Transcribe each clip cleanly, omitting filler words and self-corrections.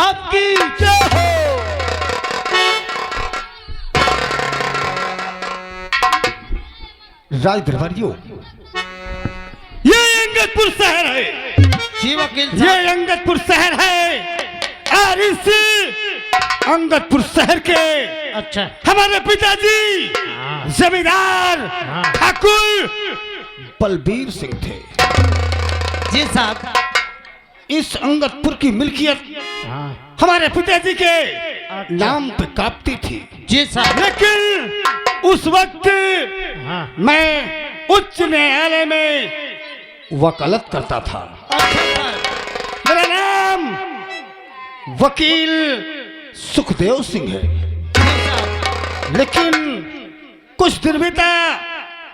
साहब की जय हो। राज दरबारियों, ये अंगदपुर शहर है जी वकील ये साहब। अंगदपुर शहर है और इस अंगदपुर शहर के अच्छा हमारे पिताजी जमींदार ठाकुर बलबीर सिंह थे। जी साहब। इस अंगदपुर की मिल्कियत हमारे पिताजी के नाम पे कांपती थी। जी साहब। लेकिन उस वक्त मैं उच्च न्यायालय में वकालत करता था। मेरा नाम वकील सुखदेव सिंह है। लेकिन कुछ दिन बीता,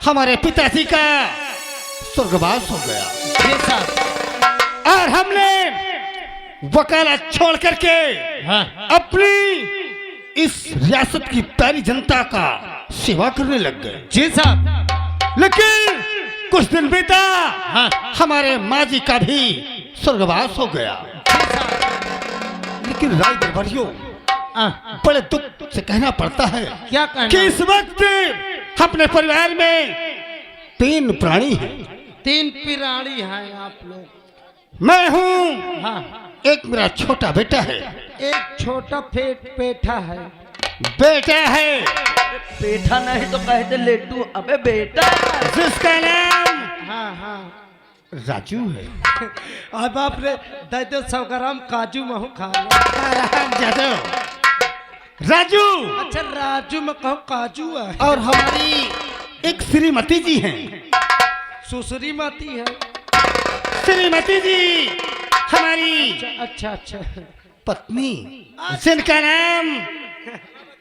हमारे पिताजी का स्वर्गवास हो गया। जी साहब। और हमने वकालत छोड़ करके अपनी इस रियासत की प्यारी जनता का सेवा करने लग गए। जी साहब। लेकिन कुछ दिन बीता, हमारे माँ जी का भी स्वर्गवास हो गया। लेकिन राय दरबारियों, बड़े दुख से कहना पड़ता है क्या कहना? कि इस वक्त अपने परिवार में 3 प्राणी हैं। 3 प्राणी हैं आप लोग। मैं हूँ, हाँ। एक मेरा छोटा बेटा है, एक छोटा पेठा है। बेटा है पेठा नहीं तो कहते लेटू। अबे बेटा जिसका नाम हाँ राजू है। अब आपने दे 100 ग्राम काजू महू खा राजू। अच्छा राजू में कहो काजू है। और हमारी एक श्रीमती जी हैं। सुसरी माती है। श्रीमती जी हमारी अच्छा अच्छा। पत्नी, जिनका नाम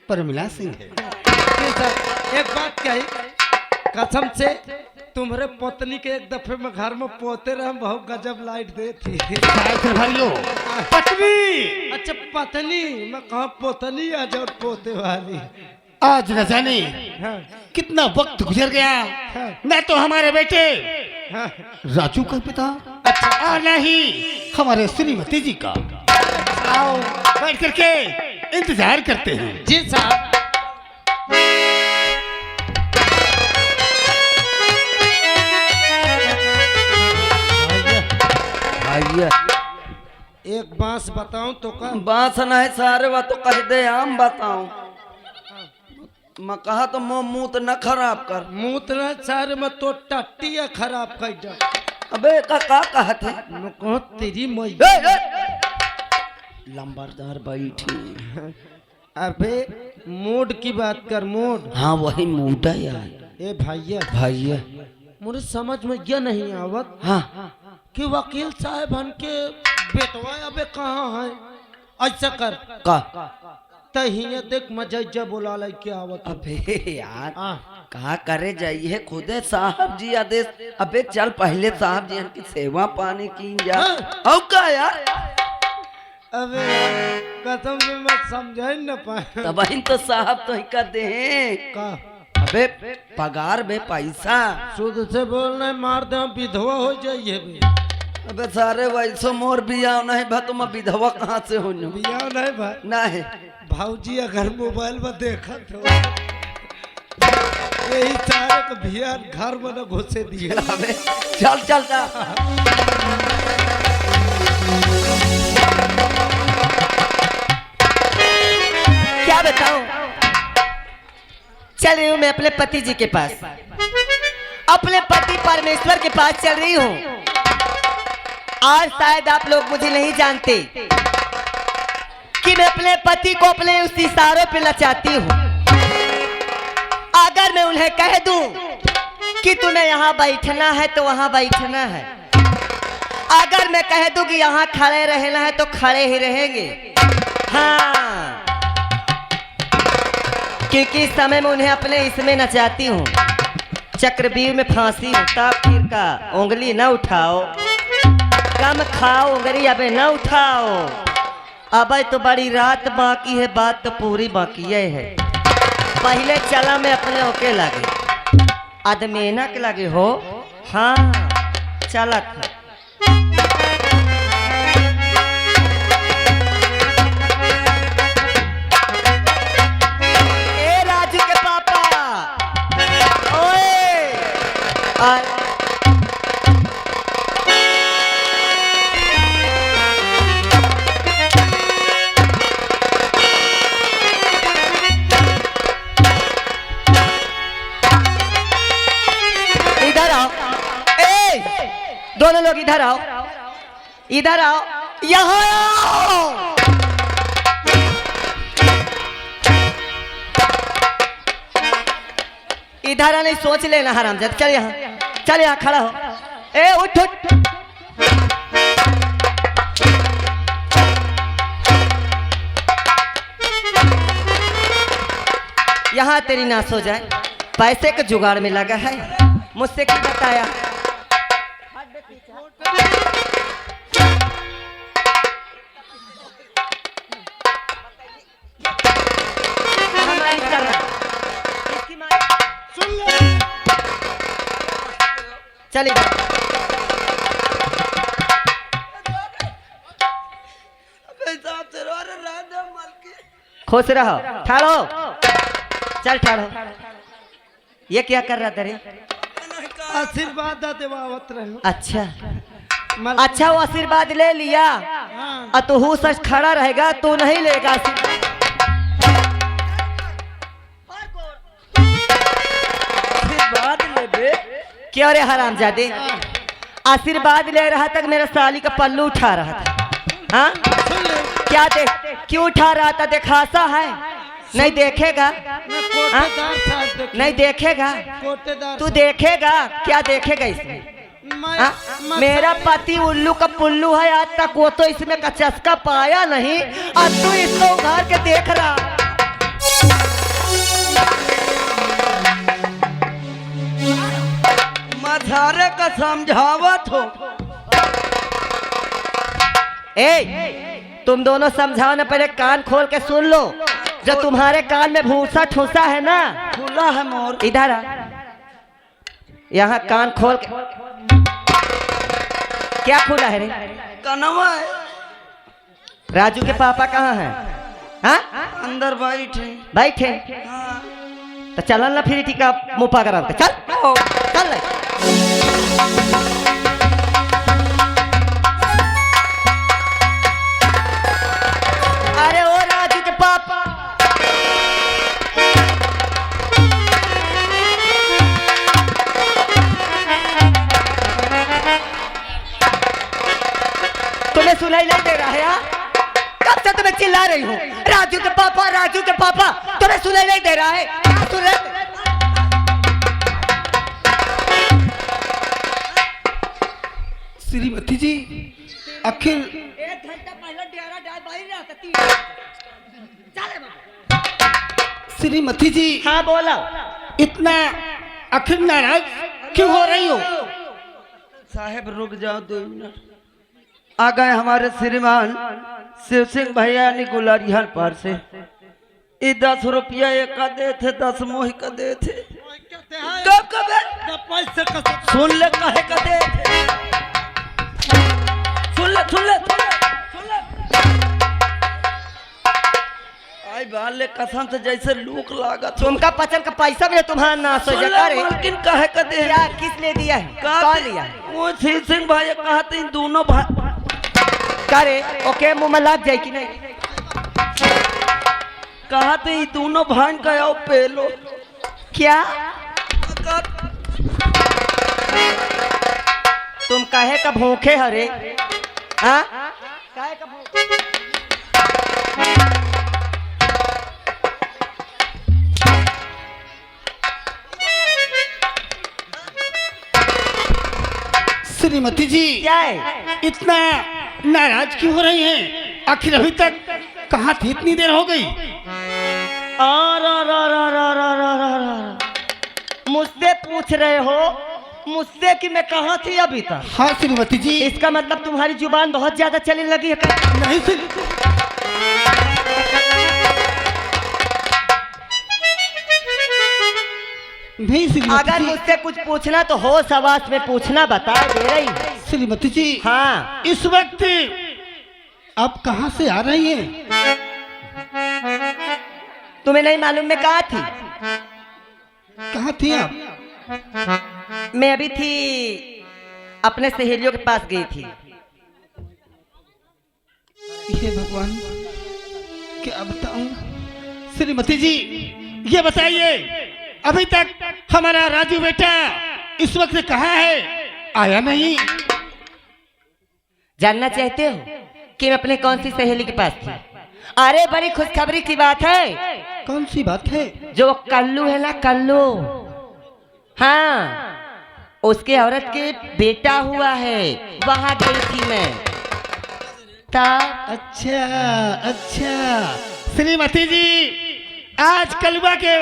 परमिला सिंह है। एक बात कही, कसम से तुम्हारे पत्नी के एक दफे में घर में पोते रहे, बहुत गजब लाइट दे थी। भाइयों, पत्नी। अच्छा पत्नी, मैं कहा पोतनी आ जाओ पोते वाली। आज न जाने कितना वक्त गुजर गया, न तो हमारे बेटे राजू का पिता और न ही हमारे श्रीमती जी का। आओ बैठ करके इंतजार करते हैं। जी साहब। भैया एक बांस बताऊं तो का? बात नहीं सारे बात तो कह दे। आम बताऊं मैं कहा तो मुंह तो न खराब कर। मूत्र सारे में तो टट्टिया खराब कर जा। अबे का कहते मैं कहो तेरी मैया लंबरदार बैठी। अबे मूड की बात कर, मूड। हाँ वही मूडा यार। ए भैया भैया मुझे समझ में यह नहीं आवत हाँ कि वकील साहब हन के बेटवा अबे कहाँ है। ऐसा कर का तहिया देख मजा बोला लाई क्या आवत। अबे यार कहा करे जाइए खुदे साहब जी आदेश। अबे चल पहले साहब जी की सेवा पानी की जा। औ का यार अबे कसम से मैं समझ न पाया। तब तो साहब तो ही कर दे का अबे पगार बे पैसा। शुद्ध से बोलना मार दे विधवा हो जाइए बे। अबे सारे वैसो मोर बियाह नहीं भा तुम विधवा कहाँ से हो? बिया नहीं भाई नहीं भाऊजी अगर मोबाइल में देखा तो यही सारे को भिया घर में न घुसे दिया। अबे चल चल जा। क्या बताऊं? चल रही हूँ मैं अपने पति जी के पास, अपने पति परमेश्वर के पास चल रही हूँ। आज शायद आप लोग मुझे नहीं जानते कि मैं अपने पति को अपने उस इशारों पे नचाती हूँ। अगर मैं उन्हें कह दूं कि तुम्हें यहाँ बैठना है तो वहाँ बैठना है, अगर मैं कह दूं कि यहाँ खड़े रहना है तो खड़े ही रहेंगे। हाँ, क्योंकि इस समय में उन्हें अपने इसमें नचाती हूँ। चक्रव्यूह में फांसी होता फिर का उंगली न उठाओ, कम खाओ उंगली अबे न उठाओ। अबे तो बड़ी रात बाकी है, बात तो पूरी बाकी है। पहले चला मैं अपने ओके लगे आदमीना के लगे हो। हाँ चला था लोग इधर आओ, इधर आओ, यहाँ आओ। इधर आने सोच लेना हरामजादा। चल यहाँ, चल यहाँ खड़ा हो। ए उठ उठ। यहाँ तेरी नाश हो जाए, पैसे के जुगाड़ में लगा है, मुझसे क्या बताया। चलिए खुश रहो। ठाड़ो, चल ठाड़ो। ये क्या कर रहा था रे? आशीर्वाद देवावत रहे। अच्छा अच्छा, वो आशीर्वाद ले लिया। और तू हूँ सच खड़ा रहेगा, तू नहीं लेगा आशीर्वाद ले बे। क्यों रे हरामजादे? आशीर्वाद ले रहा तक मेरा साली का पल्लू उठा रहा था। हाँ क्या देख, क्यों उठा रहा था? देखासा है, नहीं देखेगा? नहीं देखेगा? तू देखेगा? क्या देखेगा इसमें? मेरा पति उल्लू का पुल्लू है, आज तक वो तो इसमें का चस्का पाया नहीं, और तू इसको उघार के देख रहा। मझारे का समझावत हो। ए, तुम दोनों समझाओ ना, पहले कान खोल के सुन लो। जो तुम्हारे कान में भूसा ठूसा है ना, खुला है मोर। इधर आ, यहाँ कान खोल के। क्या खुला है रे? कनवा है। राजू के पापा कहाँ हैं? हाँ अंदर बैठे। बैठे? हाँ। तो चल ना फिर टीका मुँह पा कर चल चल। अरे ओ राजू के पापा, तुम्हें सुनाई नहीं दे रहा है? हाँ? कब से तुम्हें चिल्ला रही हूँ, राजू के पापा, राजू के पापा। तुम्हें सुनाई नहीं दे रहा है? क्या सुन रहे? श्रीमती जी, आखिर 1 घंटा पहले डेरा डाल बाहर रहा था। श्रीमती जी, हाँ बोला। इतना आखिर नाराज क्यों हो रही हो? साहेब रुक जाओ 2 मिनट। आ गए हमारे श्रीमान शिव सिंह भैया ने गुलारियाल पार से। ये 10 रुपया एक का दे थे, 10 मोही का दे थे। सुन ले काहे का दे थे? सुन ले सुन ले सुन ले। आई बाले कसम से जैसे लूक लागा। तुमका पचन का पैसा भी तुम्हारा नाश हो जाता है। मालकिन काहे का दे? क्या किस ले दिया है? कौन लिया? वो शिव सिंह भैया कहते हैं दोनों भाई करे ओके, मुंह में लग जाए कि नहीं? कहते हैं दोनों भाई का आओ पेलो। क्या तुम काहे का भूखे हरे? हाँ काहे का भूखे? श्रीमती जी, क्या है? इतना नाराज क्यों हो रही हैं? आखिर अभी तक कहाँ थी? इतनी देर हो गई। मुझसे पूछ रहे हो? मुझसे कि मैं कहाँ थी अभी तक? हाँ श्रीमती जी। इसका मतलब तुम्हारी जुबान बहुत ज्यादा चलने लगी है क्या? नहीं श्रीमती अगर जी। मुझसे कुछ पूछना तो होश आवाज में पूछना, बता दे रही। श्रीमती जी, हाँ इस वक्त आप कहाँ से आ रही हैं? तुम्हें नहीं मालूम मैं कहाँ थी? कहाँ थी आप? मैं अभी थी अपने सहेलियों के पास गई थी। हे भगवान, क्या बताऊं? श्रीमती जी, ये बताइए, अभी तक हमारा राजू बेटा इस वक्त कहाँ है? आया नहीं? जानना चाहते हो कि मैं अपने कौन सी सहेली के पास थी? अरे बड़ी खुशखबरी की बात है। कौन सी बात है? जो कल्लू है ना, कल्लू, हाँ, उसके औरत के बेटा हुआ है, वहां गई थी मैं। तब अच्छा अच्छा, श्रीमती जी, आज कलवा के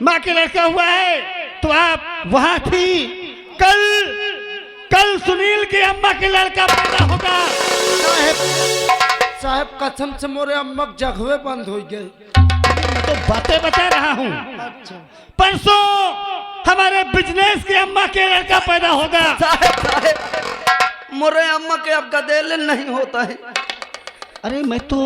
माँ के लड़का हुआ है तो आप वहाँ थी। कल कल सुनील के अम्मा के लड़का पैदा होगा। साहब कसम से मोरे अम्मक जगहे बंद हो गए। मैं तो बातें बता रहा हूँ। परसों हमारे बिजनेस के अम्मा के लड़का पैदा होगा। मोरे अम्मा के अब गदेल नहीं होता है। अरे मैं तो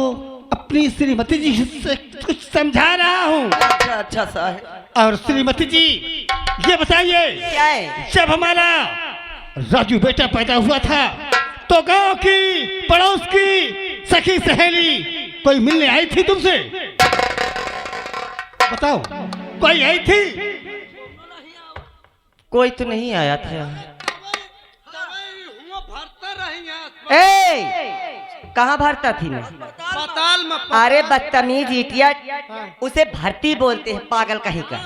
अपनी श्रीमती जी से कुछ समझा रहा हूँ। अच्छा अच्छा साहब। और श्रीमती जी ये बताइए, क्या है? जब हमारा राजू बेटा पैदा हुआ था तो गांव की, पड़ोस की सखी सहेली कोई मिलने आई थी तुमसे? बताओ, कोई आई थी? कोई तो नहीं आया था। कहाँ भरता थी मैं? अस्पताल में। अरे बदतमीज इटियट, उसे भर्ती बोलते हैं, पागल कहीं का।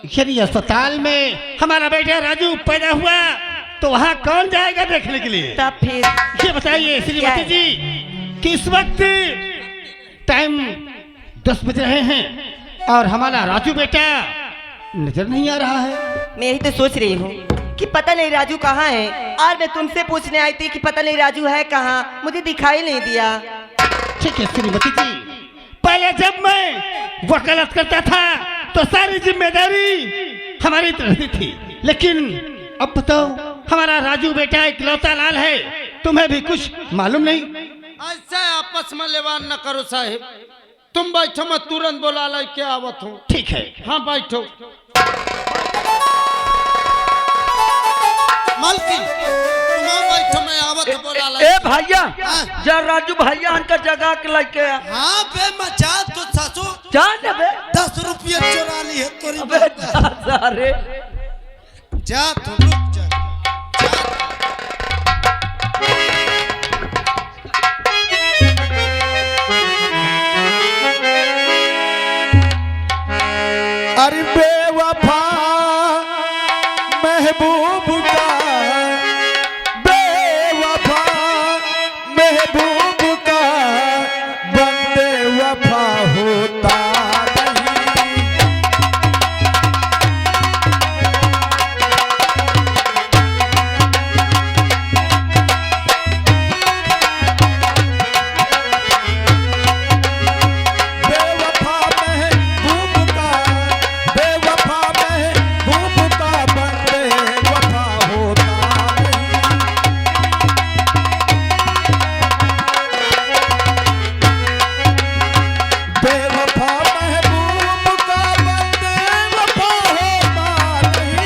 यानी अस्पताल में हमारा बेटा राजू पैदा हुआ तो वहाँ कौन जाएगा देखने के लिए? तब फिर ये बताइए श्रीमती जी कि इस वक्त टाइम 10 बज रहे हैं और हमारा राजू बेटा नजर नहीं आ रहा है। मैं यही तो सोच रही हूँ कि पता नहीं राजू कहाँ है, और मैं तुमसे पूछने आई थी कि पता नहीं राजू है कहाँ, मुझे दिखाई नहीं दिया। ठीक है श्रीमती जी, पहले जब मैं वकालत करता था तो सारी जिम्मेदारी हमारी तरफ थी, लेकिन अब बताओ हमारा राजू बेटा इकलौता लाल है, तुम्हें भी कुछ मालूम नहीं? ऐसे आपस में लेवान न करो साहिब। तुम बैठो, मैं तुरंत बोला ला क्या आवत हूँ। ठीक है। हाँ बैठो। मालकिन तुम बैठो, मैं आवत बोला ला। ए भैया, जा राजू भैया उनका जगह के लेके आ। हाँ बे मचा तो सासू जान बे 10 रुपये चुरा ली है तोरी। अबे सारे जा तुम रुक जा। अरे बेवफा महबूब का, बेवफा महबूब का बंदे वफा होता नहीं। बेवफा महबूब का, बेवफा महबूब का बंदे वफा होता नहीं। बेवफा महबूब का बंदे वफा होता नहीं।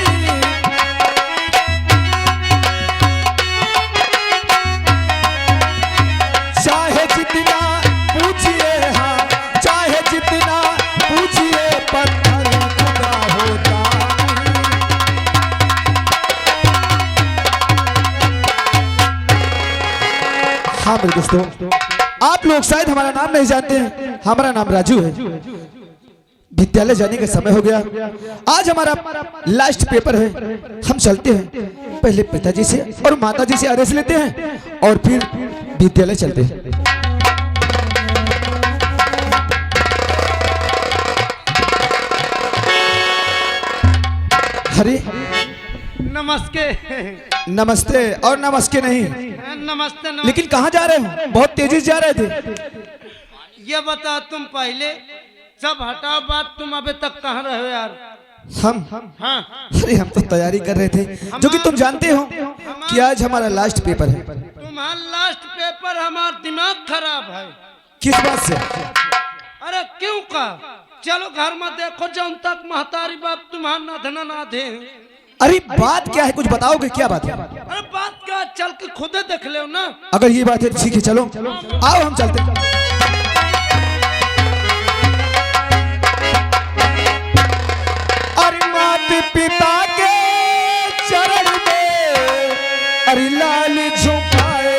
चाहे जितना पूछिए, हाँ चाहे जितना पूछिए, पत्थर खुदा होता नहीं। हाँ मेरे दोस्तों, आप लोग शायद हमारा नाम नहीं जानते हैं। हमारा नाम राजू है। विद्यालय जाने का समय हो गया। आज हमारा लास्ट पेपर है। हम चलते हैं, पहले पिताजी से और माताजी से आदेश लेते हैं और फिर विद्यालय चलते हैं। अरे नमस्ते। नमस्ते और नमस्ते नहीं, नमस्ते नमस्ते। लेकिन कहाँ जा रहे हो? बहुत तेजी से जा रहे थे। ये बता, तुम पहले सब हटाओ बात, तुम अभी तक कहाँ रहे हो यार? हम हाँ अरे हम तो तैयारी कर रहे थे, जो कि तुम जानते हो कि आज हमारा लास्ट पेपर है। तुम्हारा लास्ट पेपर, हमारा दिमाग खराब है। किस बात से? अरे क्यों का? चलो घर में देखो, जब तक महतारी बाप तुम्हारा नाधना ना दे। अरे बात क्या है, कुछ बताओगे? क्या बात है? अरे बात क्या, चल के खुद देख ले ना। अगर ये बात है ठीक है, चलो आओ हम चलते हैं। अरे माता पिता के चरण में अरे लाल झुकाए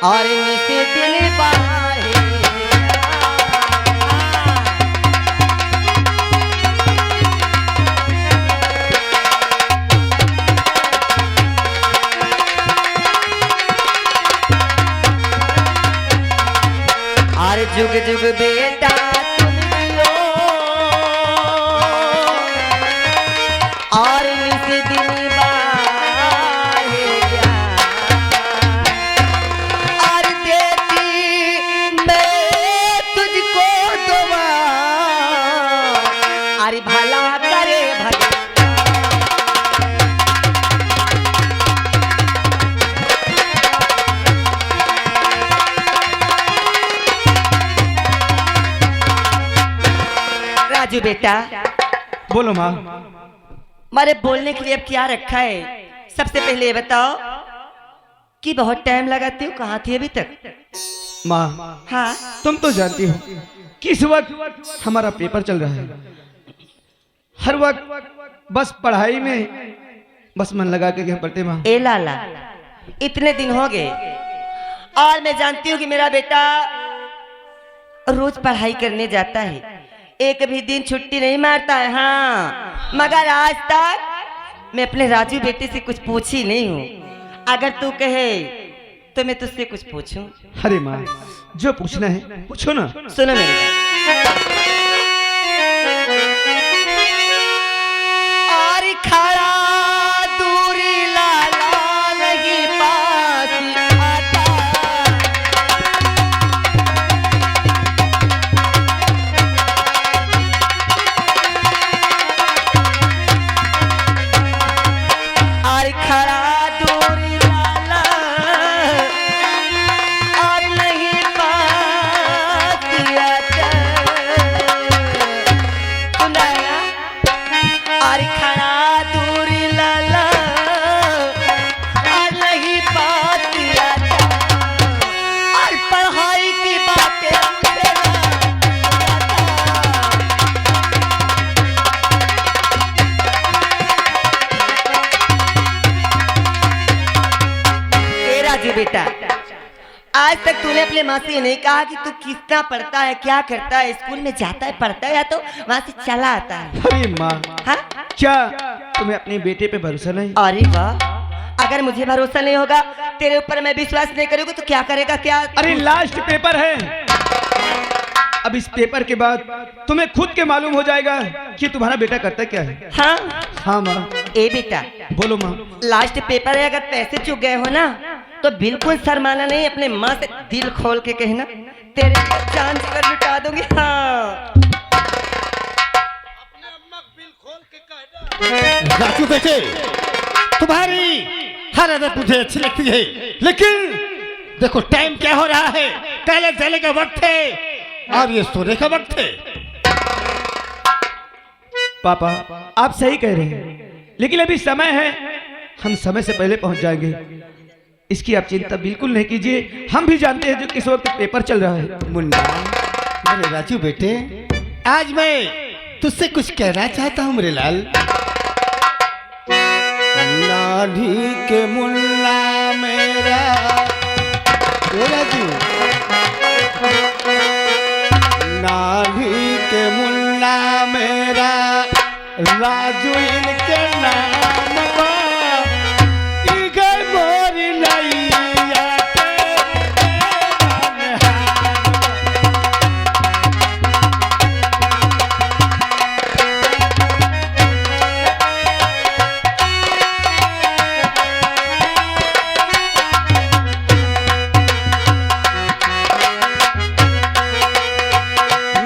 और निसे दिन बाहे और जुग जुग बेटा तुम जियो और निसे दिन बाहे और देती मैं तुझको दुआ अरे भला करे भगवान राजू बेटा बोलो माँ। मारे बोलने के लिए अब क्या रखा है? सबसे पहले ये बताओ कि बहुत टाइम लगाती हो, कहाँ थी अभी तक? माँ हाँ तुम तो जानती हो कि इस वक्त हमारा पेपर चल रहा है। हर वक्त बस पढ़ाई में बस मन लगा के पढ़ते माँ। ए लाला इतने दिन हो गए और मैं जानती हूँ कि मेरा बेटा रोज पढ़ाई करने जाता है, एक भी दिन छुट्टी नहीं मारता है। हाँ मगर आज तक मैं अपने राजू बेटे से कुछ पूछी नहीं हूँ। अगर तू कहे तो मैं तुझसे कुछ पूछूं? अरे माँ जो पूछना है पूछो ना। सुनो मेरी बात। और खड़ा दूरी लाला नहीं पास आता और खड़ा दूरी लाला और नहीं पास आता सुनाया और खड़ा दूरी लाला और नहीं पास आता और पढ़ाई की बातें राजू बेटा आज तक तूने अपने माँ से ये नहीं कहा कि तू कितना पढ़ता है, क्या करता है, स्कूल में जाता है, पढ़ता है या तो वहां से चला आता है? अरे माँ हाँ? क्या तुम्हें अपने बेटे पे भरोसा नहीं? अरे वाह अगर मुझे भरोसा नहीं होगा, तेरे ऊपर मैं विश्वास नहीं करूँगा तो क्या करेगा? क्या अरे लास्ट पेपर है। अब इस पेपर के बाद तुम्हें खुद के मालूम हो जाएगा कि तुम्हारा बेटा करता क्या है। हाँ हाँ माँ ए बेटा बोलो माँ। लास्ट पेपर है, अगर पैसे चुक गए हो ना तो बिल्कुल शर्माना नहीं, अपने माँ से दिल खोल के कहना, तेरे जान पर लुटा दूंगी। हाँ राजू बेटे तुम्हारी हर आदत मुझे अच्छी लगती है, लेकिन देखो टाइम क्या हो रहा है, टहले टहले का वक्त है और ये सोने का वक्त है। पापा आप सही कह रहे हैं, लेकिन अभी समय है, हम समय से पहले पहुंच जाएंगे। इसकी आप चिंता बिल्कुल नहीं कीजिए। हम भी जानते हैं जो किस वक्त पेपर चल रहा है। मुन्ना मेरे राजू बेटे आज मैं तुझसे कुछ कहना चाहता हूँ मेरे लाल। नाधी के मुन्ना मेरा ओ राजू, नाधी के मुन्ना मेरा राजू इनके नाम बा, इगर मोरी नैया के मनहार।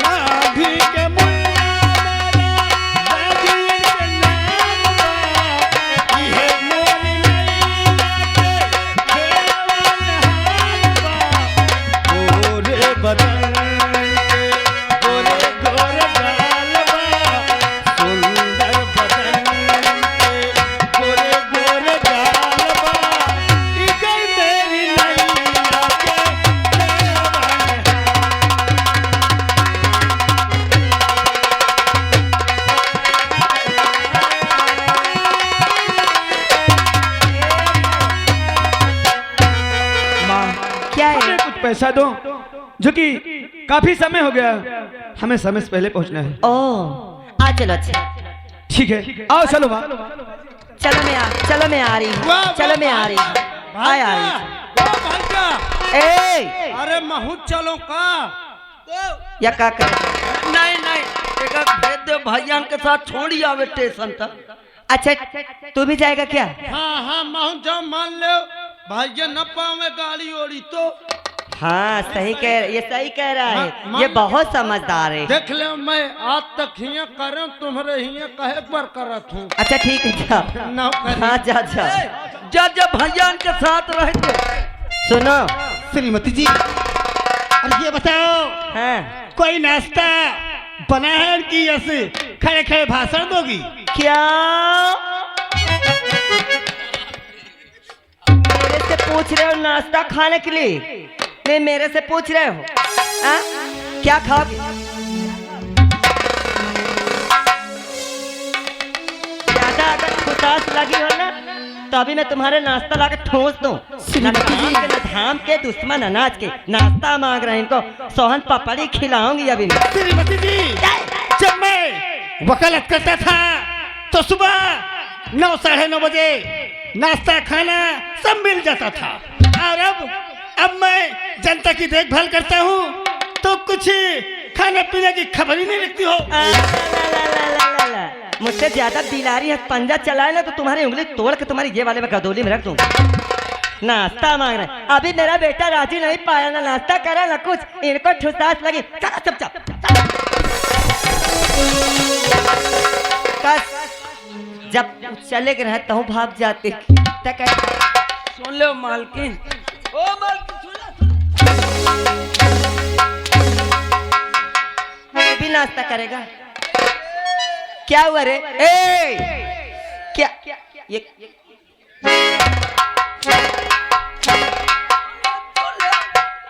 नाभी के मुन्ना क्या है? हमें कुछ पैसा दो, जो कि काफी समय हो गया, हमें समय से पहले पहुंचना है। ओ आ चलो। अच्छा ठीक है, आओ चलो माँ। चलो मैं आ रही हूँ। चलो मैं आ रही हूँ। आ रही हूँ। ए अरे महू चलो का या का कर? नहीं नहीं एक भेज दे भैया के साथ छोड़ी आवे स्टेशन तक। अच्छा तू भी जाएगा क्या? हाँ हाँ महू जाओ, मान लो भैया न पावे गाड़ी ओड़ी तो। हाँ सही ये सही कह रहा है। हाँ, ये बहुत समझदार है। देख ले मैं आज तक हिया करे तुम्हारे हिया कहे पर करत हूँ। अच्छा ठीक है जा। नौकरी हाँ जा जा जा जा भैया के साथ रह के। सुनो। श्रीमती जी, और ये बताओ, हाँ कोई नाश्ता बना है कि ऐसे खड़े खड़े भाषण दोगी? क्या मेरे से पूछ रहे हो नाश्ता खाने के लिए? नहीं मेरे से पूछ रहे हो आ? क्या खाओगे? ज्यादा अगर खुशास लगी हो ना तो अभी मैं तुम्हारे नाश्ता लाके ठोस दूं। न काम के न धाम के दुश्मन अनाज के नाश्ता मांग रहे हैं, इनको सोहन पापड़ी खिलाऊंगी अभी। श्रीमती जी, जब मैं वकालत करता था तो सुबह 9 साढ़े 9 बजे नाश्ता खाना सब मिल जाता था, और अब मैं जनता की देखभाल करता हूँ तो कुछ खाने पीने की खबर ही नहीं रखती हो। मुझसे ज्यादा बिलारी है पंजा चलाए ना तो तुम्हारी उंगली तोड़ के तुम्हारी ये वाले में गदोली में रख दूंगा। नाश्ता मांग रहे हैं, अभी मेरा बेटा राजी नहीं पाया, ना नाश्ता करा ना कुछ, इनको ठुसास लगी। चल चल जब चले गए रहता हूँ भाग जाते। सुन लो मालकिन, ओ मालकिन तू भी नाश्ता करेगा? क्या हुआ रे? ए क्या ये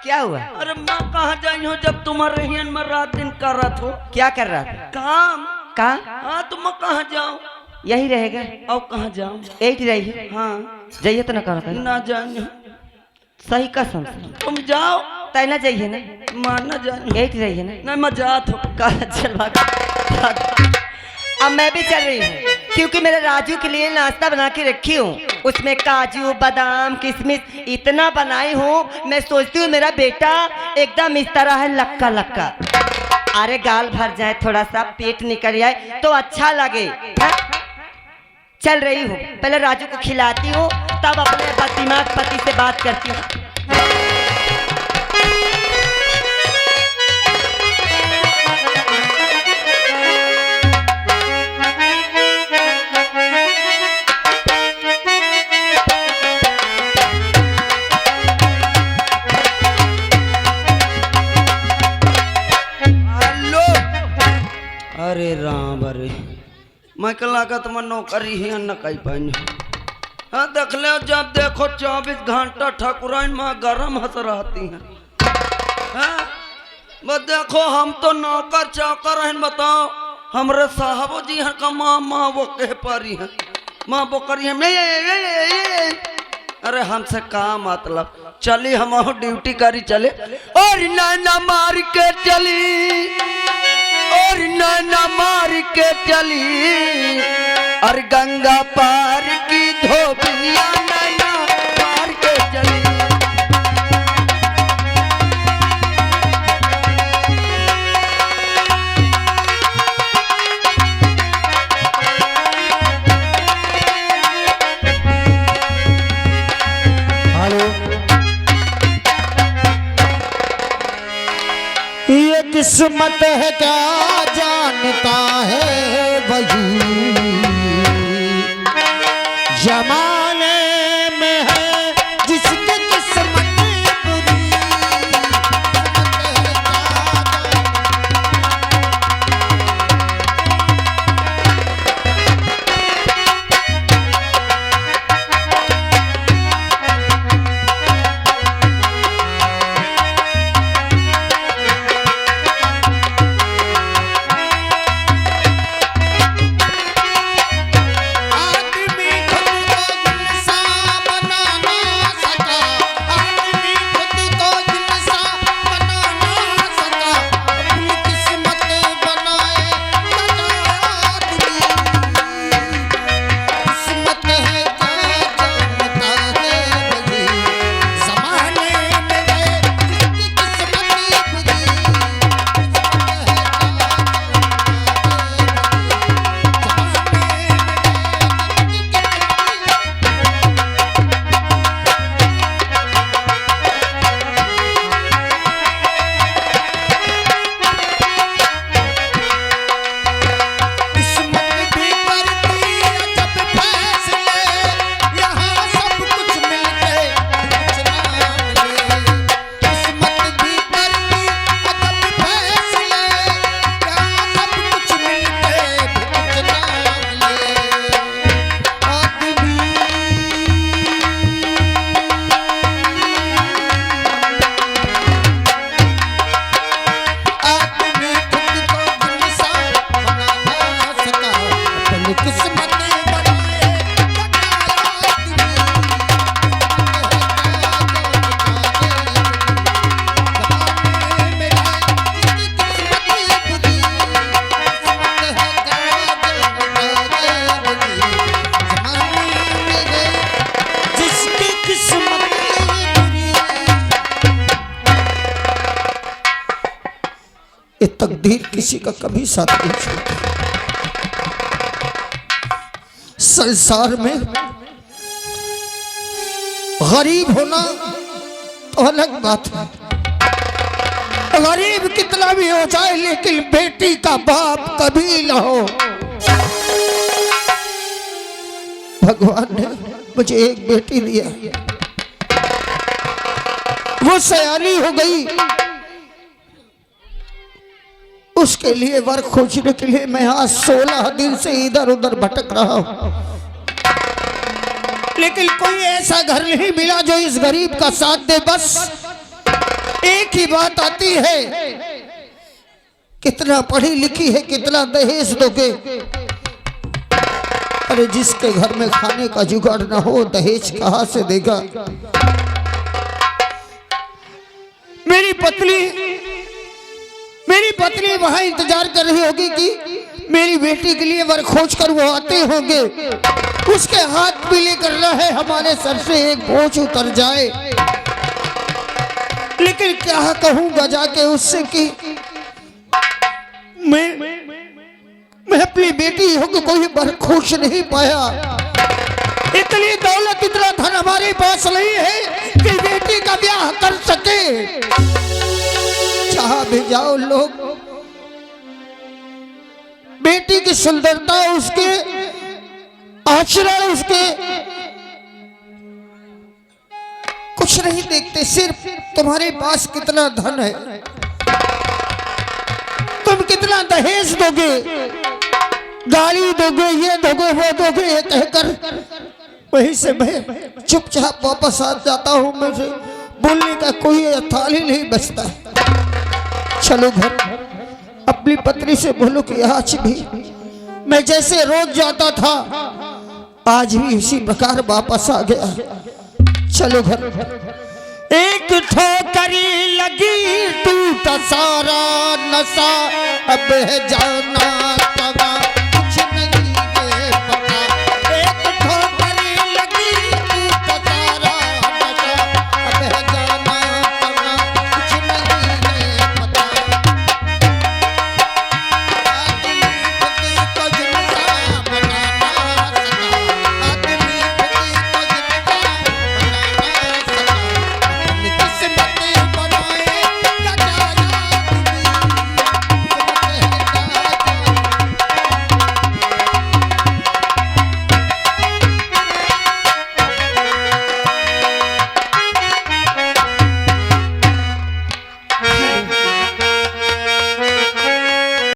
क्या हुआ? अरे मैं कहाँ जाई हूँ जब तुम्हारे हियन में रात दिन कर रहा था। क्या कर रहा था? काम। कहाँ? हाँ तो मैं कहाँ जाऊँ? यही रहेगा। और कहाँ जाऊँ? यही रही। हाँ जाइए तो ना करो ना जाइए। सही कसम से तुम जाओ तय ना जाइए ना, मानना जाइए। यही रहिए ना। नहीं मैं जात हूँ। चल भाग। अब मैं भी चल रही हूँ क्योंकि मेरे राजू के लिए नाश्ता बना के रखी हूँ, उसमें काजू बादाम किशमिश इतना बनाई हूँ। मैं सोचती हूँ मेरा बेटा एकदम इस तरह है लक्का लक्का, अरे गाल भर जाए, थोड़ा सा पेट निकल जाए तो अच्छा लगे। हा? चल रही हूँ, पहले राजू को खिलाती हूँ तब अपने दिमाग पति से बात करती हूँ। अरे राम, अरे मैं कल लागत में नौकरी ही न कही पाई। हाँ देख ले, जब देखो 24 घंटा ठाकुराइन माँ गरम हंस रहती हैं। हाँ बस देखो हम तो नौकर चाकर हैं, बताओ हमारे साहबो जी हैं का माँ माँ वो कह पारी हैं, माँ वो करी है मैं। अरे हमसे का मतलब, चली हम ड्यूटी करी चले और ना मार के चली, और ना मार के चली, और गंगा पार की धोबिया नैना मार के चली। ये किस्मत है क्या जानता है वही, जमाने में है जिसकी किस्मत बुरी। आदमी खुद को ये तकदीर किसी का कभी साथ नहीं छोड़ती। संसार में गरीब होना तो अलग बात है, गरीब कितना भी हो जाए लेकिन बेटी का बाप कभी ना हो। भगवान ने मुझे एक बेटी दिया, वो सयानी हो गई, उसके लिए वर खोजने के लिए मैं आज 16 दिन से इधर उधर भटक रहा हूं, लेकिन कोई ऐसा घर नहीं मिला जो इस गरीब का साथ दे। बस एक ही बात आती है, कितना पढ़ी लिखी है, कितना दहेज दोगे? अरे जिसके घर में खाने का जुगाड़ ना हो दहेज कहां से देगा? मेरी पत्नी वहां इंतजार कर रही होगी कि मेरी बेटी के लिए वर खोज कर वो आते होंगे, उसके हाथ पीले करना है, हमारे सर से एक बोझ उतर जाए। लेकिन क्या कहूंगा जाके उससे कि मैं अपनी बेटी हो कि कोई वर खोज नहीं पाया। इतनी दौलत इतना धन हमारे पास नहीं है कि बेटी का ब्याह कर सके। चाह भी जाओ लोग, बेटी की सुंदरता, उसके आचरण, उसके कुछ नहीं देखते, सिर्फ तुम्हारे पास कितना धन है, तुम कितना दहेज दोगे, गाली दोगे, ये दोगे वो दोगे, ये कहकर वहीं से मैं चुपचाप वापस आ जाता हूँ। मुझे बोलने का कोई थाल ही नहीं बचता। चलो घर, अपनी पत्नी से बोलो कि आज भी मैं जैसे रोज जाता था आज भी उसी प्रकार वापस आ गया। चलो घर। एक ठोकरी लगी टूटा सारा नशा, अब है जाना